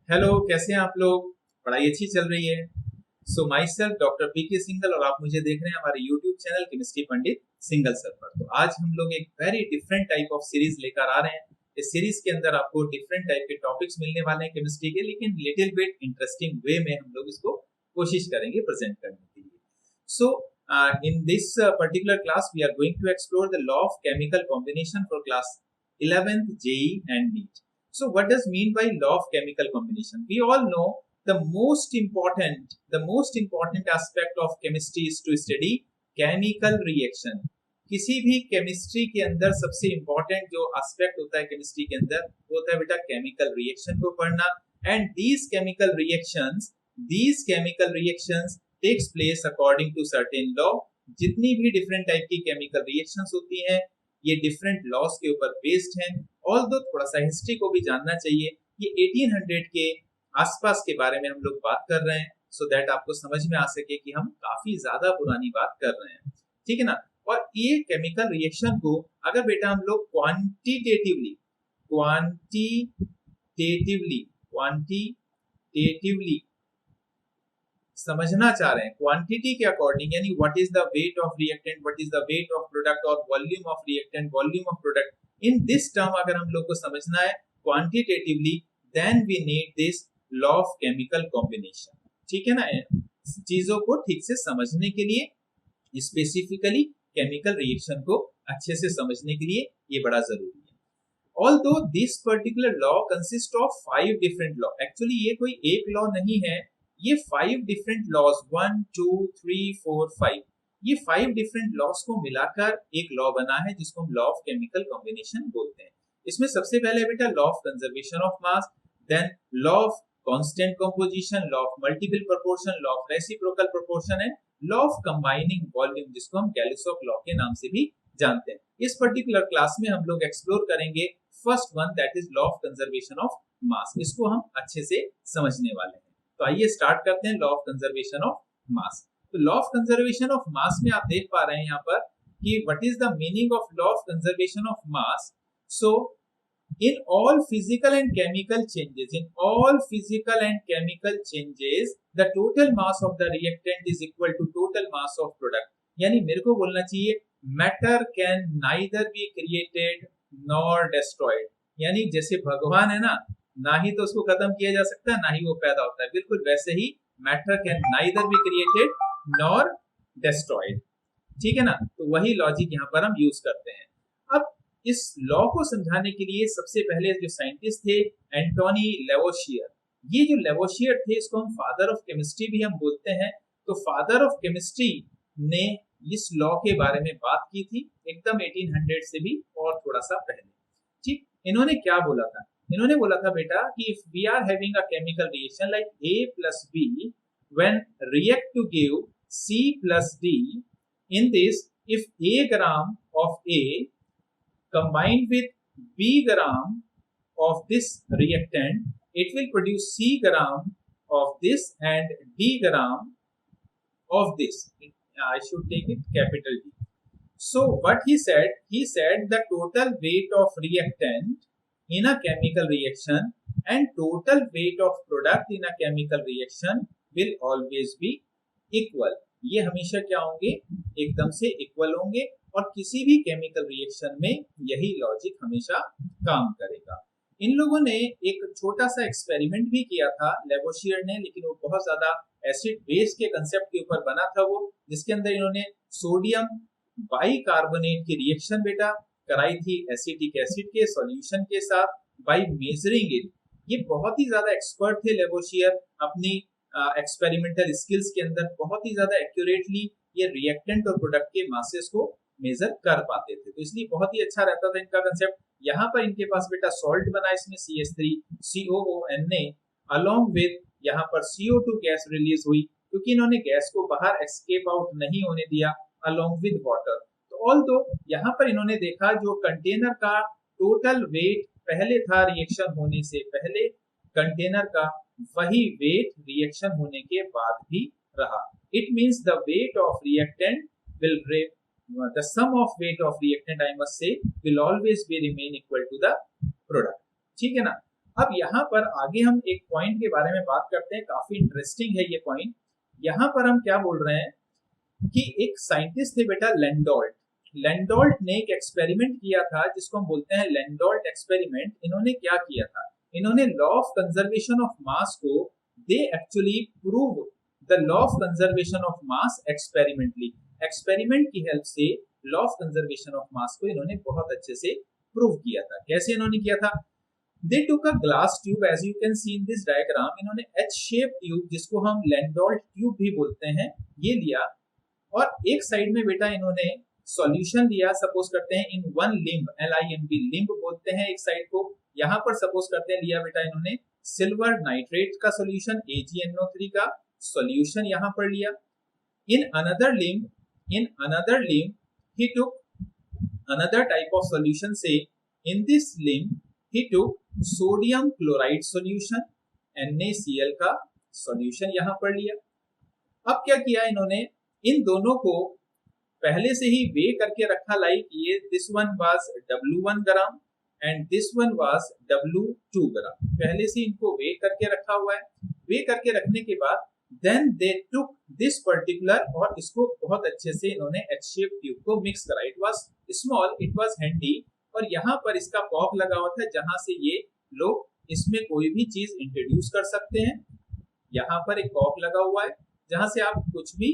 Hello, कैसे हैं आप लोग? पढ़ाई अच्छी चल रही है? So myself doctor PK Singhal और आप मुझे देख रहे हैं हमारे YouTube channel chemistry Pandit Singhal sir पर। तो आज हम लोग एक very different type of series लेकर आ रहे हैं। इस सीरीज के अंदर आपको डिफरेंट टाइप के टॉपिक्स मिलने वाले हैं केमिस्ट्री के, लेकिन लिटिल बिट इंटरेस्टिंग वे में हम लोग इसको कोशिश करेंगे प्रेजेंट करने के लिए। सो in this particular class we are going to explore the law of chemical combination for class 11th JE and NEET. So what does mean by law of chemical combination? We all know the most important aspect of chemistry is to study chemical reaction. किसी भी chemistry के अंदर सबसे important जो aspect होता है chemistry के अंदर वो होता है बेटा केमिकल रिएक्शन को पढ़ना। And these chemical reactions takes place according to certain law. जितनी भी डिफरेंट टाइप की केमिकल रिएक्शंस होती हैं ये डिफरेंट लॉज के ऊपर बेस्ड हैं। ऑल्दो थोड़ा सा हिस्ट्री को भी जानना चाहिए। ये 1800 के आसपास के बारे में हम लोग बात कर रहे हैं, सो दैट आपको समझ में आ सके कि हम काफी ज्यादा पुरानी बात कर रहे हैं, ठीक है ना। और ये केमिकल रिएक्शन को अगर बेटा हम लोग क्वांटिटेटिवली समझना चाह रहे हैं, क्वांटिटी के अकॉर्डिंग, यानी what is the weight of reactant, what is the weight of product और volume of reactant, volume of product, in this term अगर हम लोग को समझना है quantitatively, then we need this law of chemical combination, ठीक है ना। चीजों को ठीक से समझने के लिए, स्पेसिफिकली केमिकल रिएक्शन को अच्छे से समझने के लिए ये बड़ा जरूरी है। Although this particular law consists of 5 different law, actually ये कोई एक लॉ नहीं है, ये 5 डिफरेंट लॉज 1 2 3 4 5, ये 5 डिफरेंट लॉज को मिलाकर एक लॉ बना है जिसको हम लॉ ऑफ केमिकल कॉम्बिनेशन बोलते हैं। इसमें सबसे पहले बेटा law of conservation of mass, then law of constant composition, law of multiple proportion, law of reciprocal proportion and law of combining volume, जिसको हम गैलिसॉफ लॉ के नाम से भी जानते हैं। इस पर्टिकुलर क्लास में हम लोग एक्सप्लोर करेंगे first one, that is law of conservation of मास। इसको हम अच्छे से समझने वाले हैं। तो आइए स्टार्ट करते हैं law of conservation of mass. तो law of conservation of mass में आप देख पा रहे हैं यहाँ पर कि what is the meaning of law of conservation of mass. So in all physical and chemical changes the total mass of the reactant is equal to total mass of product, यानी मेरे को बोलना चाहिए matter can neither be created nor destroyed, यानी जैसे भगवान है ना ही तो उसको खत्म किया जा सकता है ना ही वो पैदा होता है, बिल्कुल वैसे ही matter can neither be created nor destroyed, ठीक है ना। तो वही लॉजिक यहाँ पर हम यूज करते हैं। अब इस लॉ को समझाने के लिए सबसे पहले जो साइंटिस्ट थे एंटोनी लेवोशियर, ये जो लेवोशियर थे इसको हम फादर ऑफ केमिस्ट्री भी हम बोलते हैं। तो फादर ऑफ केमिस्ट्री ने इस लॉ के बारे में बात की थी एकदम 1800 से भी और थोड़ा सा पहले, ठीक। इन्होंने क्या बोला था? इन्होंने बोला था बेटा कि if we are having a chemical reaction like A plus B when react to give C plus D, in this if A gram of A combined with B gram of this reactant, it will produce C gram of this and D gram of this. I should take it capital D. So what he said the total weight of reactant in a chemical reaction and total weight of product in a chemical reaction will always be equal. ये हमेशा क्या होंगे? एकदम से equal होंगे, और किसी भी केमिकल रिएक्शन में यही लॉजिक हमेशा काम करेगा। इन लोगों ने एक छोटा सा एक्सपेरिमेंट भी किया था लेवोशियर ने, लेकिन वो बहुत ज्यादा एसिड बेस के कंसेप्ट के ऊपर बना था वो, जिसके अंदर इन्होंने सोडियम बाइकार्बोनेट की रिएक्शन बेटा कराई थी एसिटिक एसिड के सॉल्यूशन के साथ बाय मेजरिंग इट। ये बहुत ही ज्यादा एक्सपर्ट थे लेवोशियर, अपनी एक्सपेरिमेंटल स्किल्स के अंदर बहुत ही ज्यादा एक्यूरेटली ये रिएक्टेंट और प्रोडक्ट के मासेस को मेजर कर पाते थे, तो इसलिए बहुत ही अच्छा रहता था इनका कंसेप्ट। यहाँ पर इनके पास बेटा सॉल्ट बना, इसमें CH3COONA अलोंग विद यहाँ पर CO2 गैस रिलीज हुई, क्योंकि इन्होंने गैस को बाहर एस्केप आउट नहीं होने दिया अलोंग विद वाटर। तो ऑल्दो यहाँ पर इन्होंने देखा जो कंटेनर का टोटल वेट पहले था रिएक्शन होने से पहले कंटेनर का, वही वेट रिएक्शन होने के बाद भी रहा। It means the weight of reactant will the sum of weight of reactant I must say will always be remain equal to the product, ठीक है ना। अब यहाँ पर आगे हम एक पॉइंट के बारे में बात करते हैं, काफी इंटरेस्टिंग है ये पॉइंट। यहाँ पर हम क्या बोल रहे हैं कि एक साइंटिस्ट थे बेटा लैंडोल्ट। लैंडोल्ट ने एक एक्सपेरिमेंट किया था जिसको हम बोलते हैं लैंडोल्ट एक्सपेरिमेंट। इन्होंने क्या किया था, इन्होंने law of conservation of mass को they actually prove the law of conservation of mass experimentally. Experiment की हेल्प से law of conservation of mass को इन्होंने बहुत अच्छे से प्रूव किया था। कैसे इन्होंने किया था, they took a glass tube as you can see in this diagram. इन्होंने एच शेप ट्यूब जिसको हम लैंडोल्ट ट्यूब भी बोलते हैं ये लिया, और एक साइड में बेटा इन्होंने सॉल्यूशन लिया। सपोज करते हैं in one limb, LIMB limb बोलते हैं एक साइड को। यहाँ पर सपोज करते हैं लिया बेटा इन्होंने सिल्वर नाइट्रेट का सॉल्यूशन AgNO3 का सॉल्यूशन यहाँ पर लिया। In another limb he took another type of solution, say in this limb he took sodium chloride solution, NaCl का सॉल्यूशन यहाँ पर लिया। अब क्या किया इन्होंने, इन दोनों को पहले से ही वे करके रखा, लाइक ये this one was W1 gram and this one was W2 ग्राम। पहले से इनको वे करके रखा हुआ है। वे करके रखने के बाद then they took this particular, और इसको बहुत अच्छे से इन्होंने एच शेप ट्यूब को मिक्स करा। It was small, it was handy, और यहाँ पर इसका कॉक लगा हुआ था जहां से ये लोग इसमें कोई भी चीज इंट्रोड्यूस कर सकते हैं। यहाँ पर एक कॉक लगा हुआ है जहां से आप कुछ भी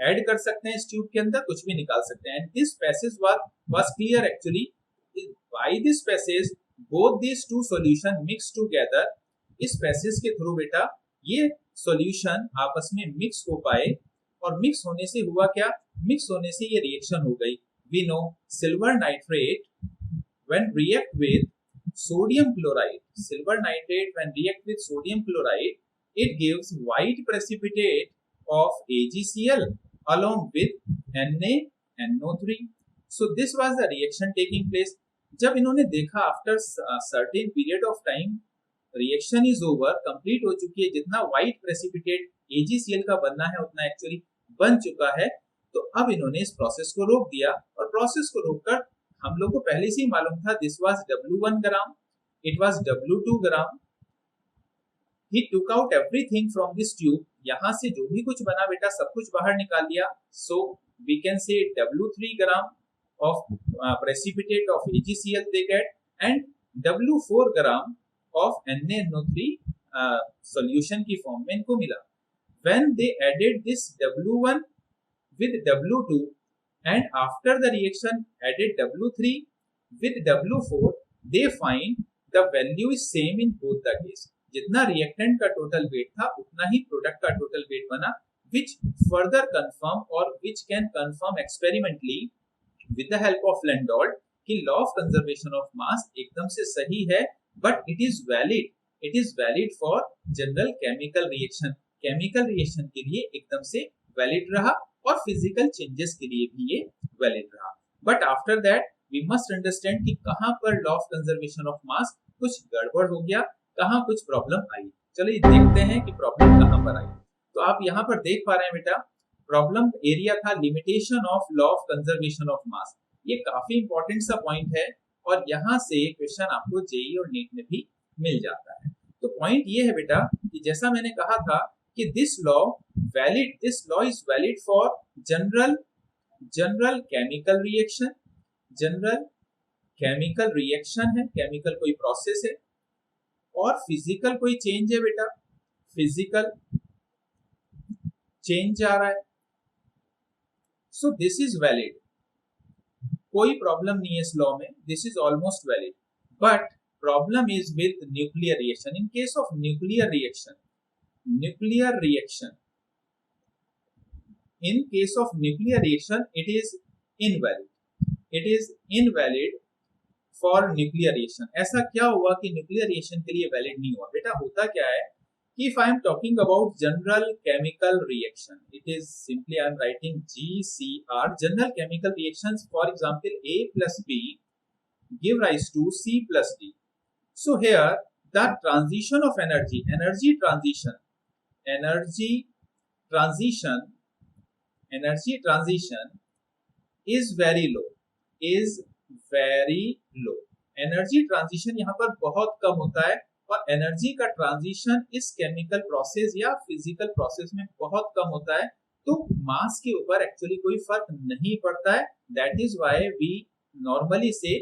ऐड कर सकते हैं, इस ट्यूब के अंदर कुछ भी निकाल सकते हैं। And this passage was clear actually, by this passage both this two solution mix together. इस पैसेज के थ्रू बेटा ये सॉल्यूशन आपस में मिक्स हो पाए, और मिक्स होने से हुआ क्या, मिक्स होने से ये रिएक्शन हो गई। We know silver nitrate when react with sodium chloride, silver nitrate when react with sodium chloride, it gives white precipitate of AgCl along with NaNO3. So this was the reaction taking place. जब इन्होंने देखा after certain period of time reaction is over, complete हो चुकी है, जितना white precipitate AgCl का बनना है उतना एक्चुअली बन चुका है, तो अब इन्होंने इस प्रोसेस को रोक दिया। और प्रोसेस को रोककर हम लोग को पहले से ही मालूम था this was W1 gram, it was W2 gram. He took out everything from this tube. यहाँ से जो भी कुछ बना बेटा सब कुछ बाहर निकाल दिया। So we can say W3 gram of precipitate of AgCl they get, and W4 gram of NaNO3 solution की फॉर्म में इनको मिला। When they added this W1 with W2 and after the reaction added W3 with W4, they find the value is same in both the case. जितना reactant का total weight था उतना ही product का total weight बना, which further confirm or which can confirm experimentally with the help of Landolt कि law of conservation of mass एकदम से सही है, but it is valid for general chemical reaction. Chemical reaction के लिए एकदम से वैलिड रहा, और फिजिकल चेंजेस के लिए भी ये वैलिड रहा। But after that we must understand कि कहां पर law of conservation of mass कुछ गड़बड़ हो गया, कहां कुछ प्रॉब्लम आई। चलिए देखते हैं कि प्रॉब्लम कहां पर आई। तो आप यहाँ पर देख पा रहे हैं बेटा, प्रॉब्लम एरिया था limitation of law of conservation of मास। ये काफी इंपॉर्टेंट सा पॉइंट है, और यहाँ से क्वेश्चन आपको जेईई और नीट में भी मिल जाता है। तो पॉइंट ये है बेटा कि जैसा मैंने कहा था कि this law is valid for general chemical reaction. General chemical reaction है, केमिकल कोई प्रोसेस है, और फिजिकल कोई चेंज है बेटा, फिजिकल चेंज आ रहा है। सो दिस इज वैलिड, कोई प्रॉब्लम नहीं है इस लॉ में, this is almost valid. But problem is with nuclear reaction. In case of nuclear reaction, in case of nuclear reaction it is invalid for nuclear reaction। ऐसा क्या हुआ कि nuclear reaction के लिए वैलिड नहीं हुआ बेटा? होता क्या है कि if I am talking about general chemical reaction, it is simply I am writing GCR, general chemical reactions, for example A plus B give rise to C plus D. So here the transition of energy is very low, energy transition यहाँ पर बहुत कम होता है, और energy का transition इस chemical process या physical process में बहुत कम होता है, तो मास के ऊपर एक्चुअली कोई फर्क नहीं पड़ता है। That is why we normally say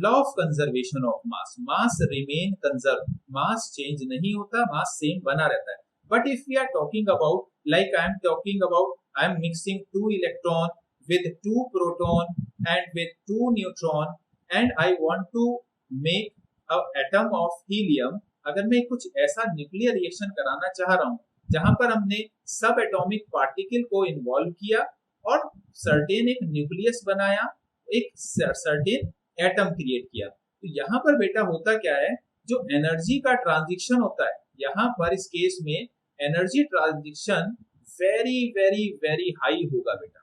law of conservation of mass, mass remain conserve, mass change नहीं होता, मास सेम बना रहता है। But if we are talking about, like I am talking about, I am mixing 2 electron with 2 proton and with 2 neutron and I want to make a atom of helium। अगर मैं कुछ ऐसा nuclear reaction कराना चाह रहा हूँ जहां पर हमने सब एटॉमिक पार्टिकल को इन्वॉल्व किया और सर्टेन एक न्यूक्लियस बनाया, एक सर्टेन एटम क्रिएट किया, तो यहाँ पर बेटा होता क्या है, जो एनर्जी का ट्रांजिशन होता है यहाँ पर इस केस में energy transition very very very high होगा बेटा,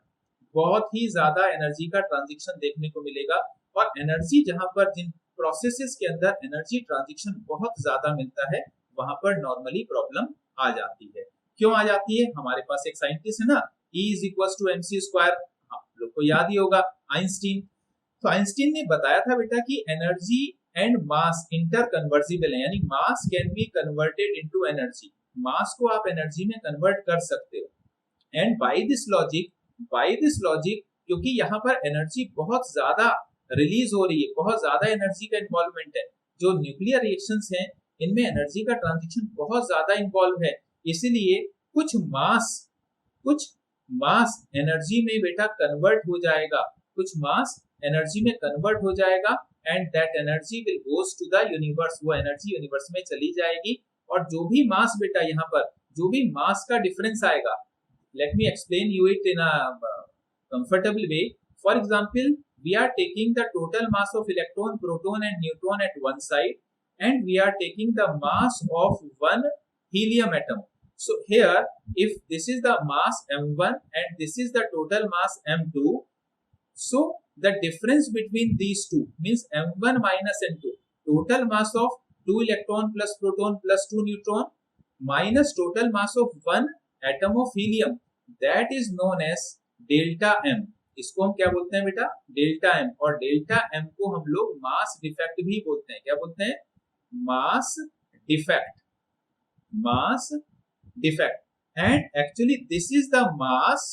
बहुत ही ज्यादा एनर्जी का ट्रांजिशन देखने को मिलेगा। और एनर्जी जहां पर जिन प्रोसेसेस के अंदर एनर्जी ट्रांजिशन बहुत ज्यादा मिलता है वहां पर नॉर्मली प्रॉब्लम आ जाती है। क्यों आ जाती है? हमारे पास एक साइंटिस्ट है ना, E is equal to mc square, आप लोग को याद ही होगा, आइंस्टीन। तो आइंस्टीन ने बताया था बेटा कि energy and mass interconvertible है, यानी mass can be converted into energy, mass को आप एनर्जी में कन्वर्ट कर सकते हो। एंड बाय दिस लॉजिक क्योंकि यहाँ पर एनर्जी बहुत ज्यादा रिलीज हो रही है, बहुत ज्यादा एनर्जी का इन्वॉल्वमेंट है, जो न्यूक्लियर रिएक्शंस हैं इनमें एनर्जी का ट्रांजिशन बहुत ज्यादा इन्वॉल्व है, इसीलिए कुछ मास एनर्जी में बेटा कन्वर्ट हो जाएगा, कुछ मास एनर्जी में कन्वर्ट हो जाएगा and that energy will goes to the universe, वो एनर्जी यूनिवर्स में चली जाएगी। और जो भी मास बेटा यहाँ पर जो भी मास का डिफरेंस आएगा, let me explain you it in a comfortable way. For example, we are taking the total mass of electron, proton and neutron at one side and we are taking the mass of one helium atom. So here if this is the mass m1 and this is the total mass m2, so the difference between these two means m1 minus m2, total mass of 2 electron plus proton plus 2 neutron minus total mass of one atom of helium, that is known as delta M. इसको हम क्या बोलते हैं बेटा? Delta M. और delta M को हम लोग मास डिफेक्ट भी बोलते हैं। क्या बोलते हैं? Mass defect, mass defect. And actually this is the mass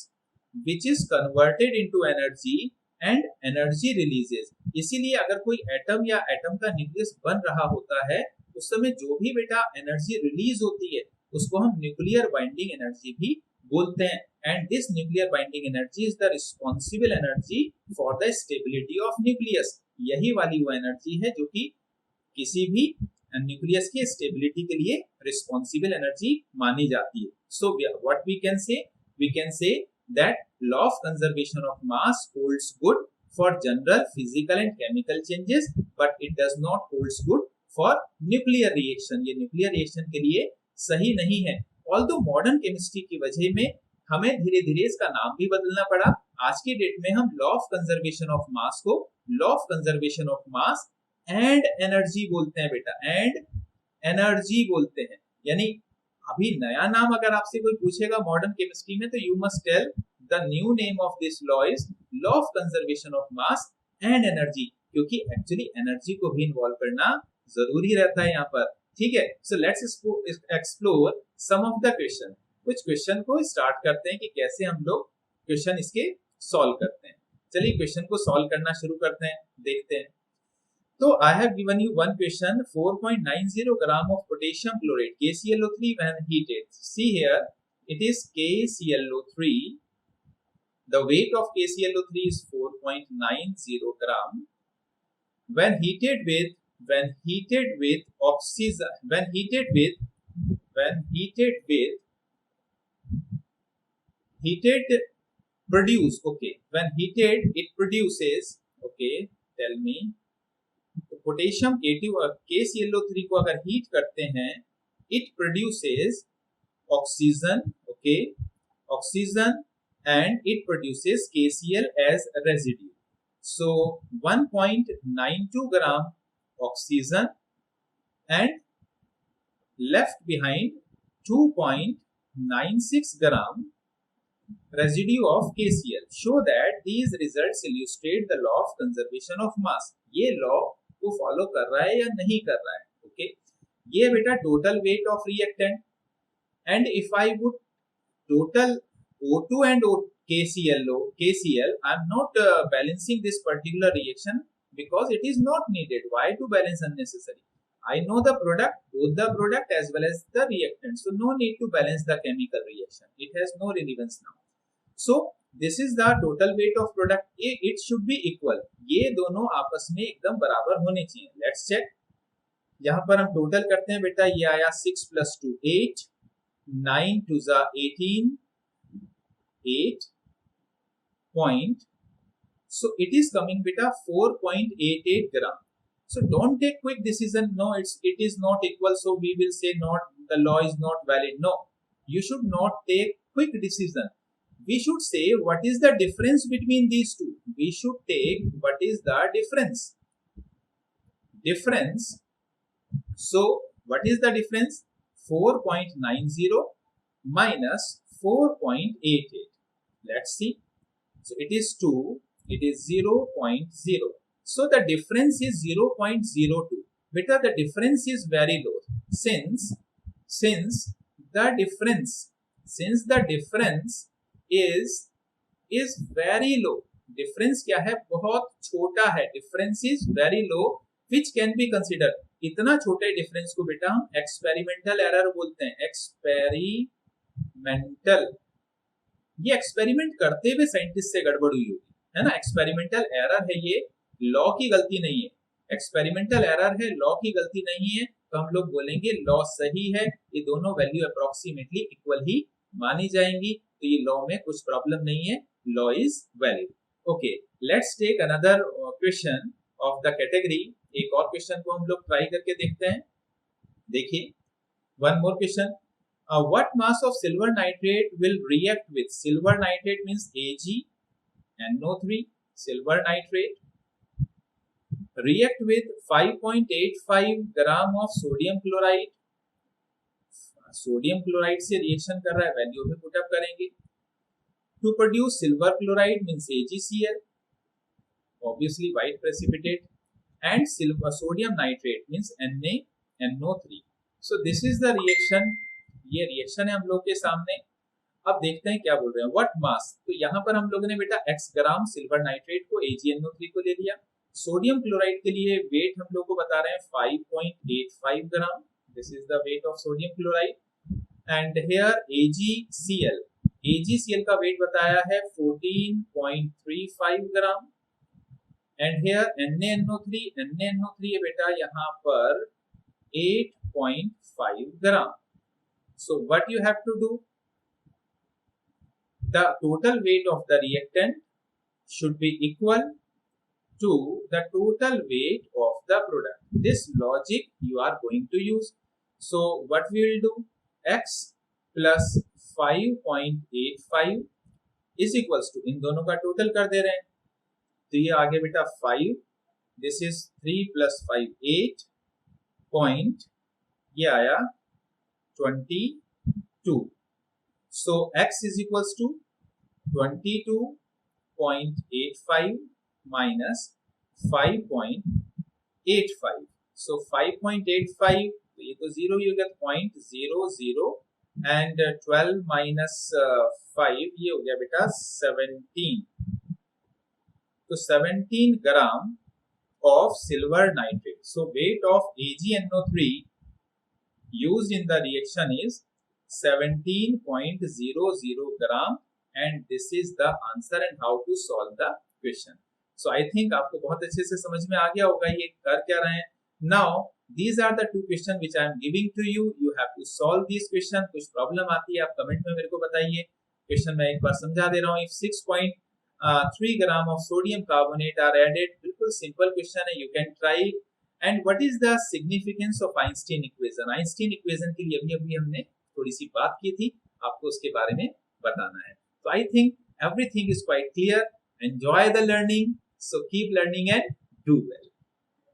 which is converted into energy and energy releases. इसीलिए अगर कोई एटम या एटम का न्यूक्लियस बन रहा होता है उस समय जो भी बेटा एनर्जी रिलीज होती है उसको हम न्यूक्लियर बाइंडिंग एनर्जी भी बोलते हैं। And this nuclear binding energy is the responsible energy for the stability of nucleus. यही वाली वो एनर्जी है जो कि किसी भी न्यूक्लियस की स्टेबिलिटी के लिए रिस्पॉन्सिबल एनर्जी मानी जाती है। So what we can say that law of conservation of mass holds good for general physical and chemical changes, but it does not holds good for nuclear reaction. ये nuclear reaction के लिए सही नहीं है। Although modern chemistry की वजह में हमें धीरे धीरे इसका नाम भी बदलना पड़ा। आज की डेट में हम law of conservation of mass को law of conservation of mass and energy बोलते हैं बेटा, एंड एनर्जी बोलते हैं। यानी अभी नया नाम अगर आपसे कोई पूछेगा मॉडर्न केमिस्ट्री में तो you must tell the new name of this law is law of conservation of mass and energy, क्योंकि एक्चुअली एनर्जी को भी इन्वॉल्व करना जरूरी रहता है यहाँ पर। ठीक है, so let's explore some of the question. कुछ क्वेश्चन को स्टार्ट करते हैं कि कैसे हम लोग क्वेश्चन इसके सॉल्व करते हैं। चलिए क्वेश्चन को सॉल्व करना शुरू करते हैं, देखते हैं। तो I have given you one question, 4.90 gram of potassium chloride KClO3 when heated. See here, it is KClO3. The weight of KClO3 is 4.90 gram. When heated with oxygen, when heated it produces, okay, tell me, तो potassium KClO3 को अगर heat करते हैं it produces oxygen, okay, oxygen, and it produces KCl as a residue. So 1.92 gram oxygen and left behind 2.96 gram residue of KCl. Show that these results illustrate the law of conservation of mass. ये law को follow कर रहा है या नहीं कर रहा है? ओके, ये बेटा total weight of reactant, and if I would total O2 and KCl, I am not balancing this particular reaction because it is not needed. Why to balance unnecessary? I know the product, both the product as well as the reactant, so no need to balance the chemical reaction. It has no relevance now. So this is the total weight of product. It should be equal. ये दोनों आपस में एकदम बराबर होने चाहिए. Let's check. यहाँ पर हम टोटल करते हैं बेटा, ये आया 6 + 2 8, 9 2 18, 8 point. So it is coming beta 4.88 gram. So don't take quick decision. No, it is not equal. So we will say not, the law is not valid. No, you should not take quick decision. We should say what is the difference between these two. We should take what is the difference. Difference. So what is the difference? 4.90 minus 4.88. Let's see. So it is 2, it is 0.0. So the difference is 0.02. Beta, the difference is very low. Since the difference is very low. Difference क्या है? बहुत छोटा है. Difference is very low, which can be considered. इतना छोटे difference को बेटा हम एक्सपेरिमेंटल एरर बोलते हैं. एक्सपेरिमेंटल, ये एक्सपेरिमेंट करते हुए साइंटिस्ट से गड़बड़ हुई होगी, है ना. एक्सपेरिमेंटल एरर है ये, लॉ की गलती नहीं है. एक्सपेरिमेंटल एरर है, लॉ की गलती नहीं है, तो हम लोग बोलेंगे लॉ सही है. ये दोनों वैल्यू अप्रोक्सीमेटली इक्वल ही मानी जाएंगी, तो ये लॉ में कुछ प्रॉब्लम नहीं है. Law is valid. Okay, let's take another question of the category. एक और क्वेश्चन को हम लोग ट्राई करके देखते हैं. देखिए, one more question. What mass of silver nitrate will react with? Silver nitrate means AgNO3, silver nitrate, react with 5.85 gram of sodium chloride. Sodium chloride से रिएक्शन कर रहा है, वैल्यू में पुट अप करेंगे. To produce silver chloride means AgCl, obviously white precipitate, and silver sodium nitrate means NaNO3. So this is the reaction. ये reaction है हम लोग के सामने. अब देखते हैं क्या बोल रहे हैं. व्हाट मास, तो यहाँ पर हम लोगों ने बेटा x ग्राम सिल्वर नाइट्रेट को AgNO3 को ले लिया. सोडियम क्लोराइड के लिए वेट हम लोग को बता रहे हैं 5.85 gram. This is the weight of sodium chloride. And here AgCl का वेट बताया है 14.35 ग्राम. एंड हियर NaNO3 है बेटा यहाँ पर 8.5 ग्राम. So what you have to do? The total weight of the reactant should be equal to the total weight of the product. This logic you are going to use. So what we will do? X plus 5.85 is equals to, इन दोनों का total कर दे रहे हैं, तो ये आगे बेटा 5, this is 3 plus 5 8 point, ये आया 22. So x is equals to 22.85 minus 5.85. So 5.85, तो ये तो 0 ही हो गया, 0.00, and 12 minus 5, ये हो गया बेटा 17. तो 17 ग्राम of silver nitrate. So weight of AgNO3 used in the reaction is 17.00 gram, and this is the answer and how to solve the question. So I think आपको बहुत अच्छे से समझ में आ गया होगा ये कर क्या रहे हैं. Now these are the two questions which I am giving to you. You have to solve these question. कुछ प्रॉब्लम आती है आप कमेंट में मेरे को बताइए. क्वेश्चन मैं एक बार समझा दे रहा हूँ. If 6.3 gram of sodium carbonate are added, बिल्कुल सिंपल क्वेश्चन है, you can try. And what is the significance of Einstein equation? Einstein equation के लिए अभी हमने थोड़ी सी बात की थी, आपको उसके बारे में बताना है. So I think everything is quite clear. Enjoy the learning. So keep learning and do well.